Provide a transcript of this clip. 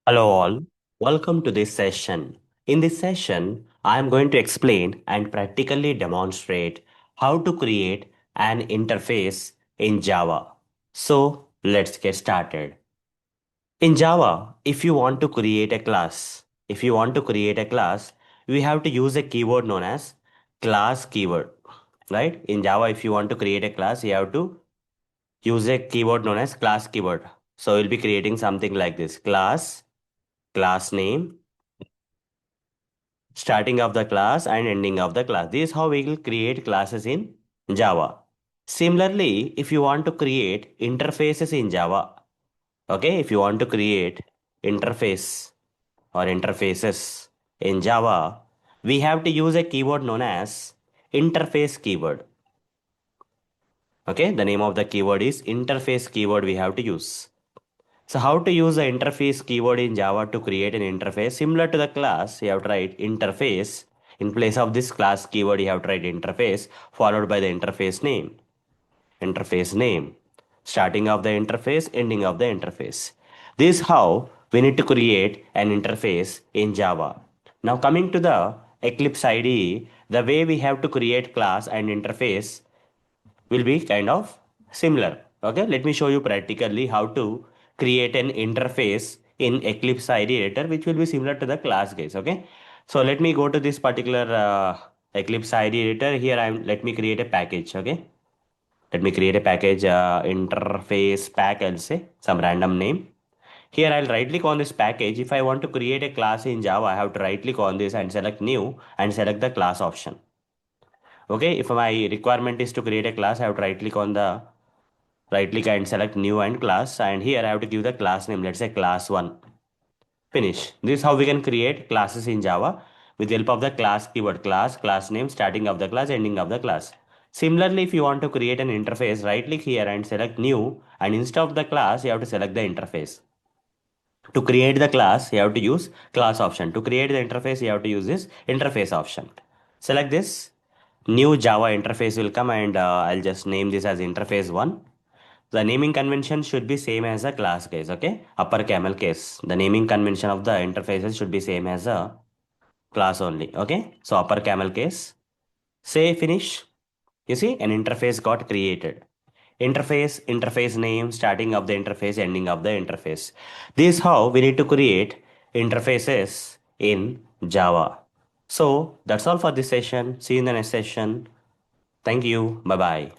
Hello all, welcome to this session. In this session, I am going to explain and practically demonstrate how to create an interface in Java. So let's get started. In Java, if you want to create a class, we have to use a keyword known as class keyword, right? In Java, if you want to create a class, you have to use a keyword known as class keyword. So we'll be creating something like this: class name, starting of the class and ending of the class. This is how we will create classes in Java. Similarly, if you want to create interfaces in Java, okay, if you want to create interface or interfaces in Java, we have to use a keyword known as interface keyword. Okay, the name of the keyword is interface keyword we have to use. So how to use the interface keyword in Java to create an interface? Similar to the class, you have to write interface. In place of this class keyword, you have to write interface followed by the interface name. Interface name. Starting of the interface, ending of the interface. This is how we need to create an interface in Java. Now coming to the Eclipse IDE, the way we have to create class and interface will be kind of similar. Okay, let me show you practically how to create an interface in Eclipse IDE editor, which will be similar to the class guys. Okay, so let me go to this particular Eclipse IDE editor. Here let me create a package. Okay, let me create a package, interface pack, I'll say some random name. Here I'll right click on this package. If I want to create a class in Java, I have to right click on this and select new and select the class option. Okay, if my requirement is to create a class, I have to right click and select new and class, and here I have to give the class name, let's say class 1. Finish. This is how we can create classes in Java with the help of the class keyword: class name, starting of the class, ending of the class. Similarly, if you want to create an interface, right click here and select new, and instead of the class you have to select the interface. To create the class, you have to use class option. To create the interface, you have to use this interface option. Select this. New Java interface will come, and I'll just name this as interface 1. The naming convention should be same as a class case, okay? Upper camel case. The naming convention of the interfaces should be same as a class only, okay? So upper camel case. Say finish. You see, an interface got created. Interface name, starting of the interface, ending of the interface. This is how we need to create interfaces in Java. So that's all for this session. See you in the next session. Thank you. Bye bye.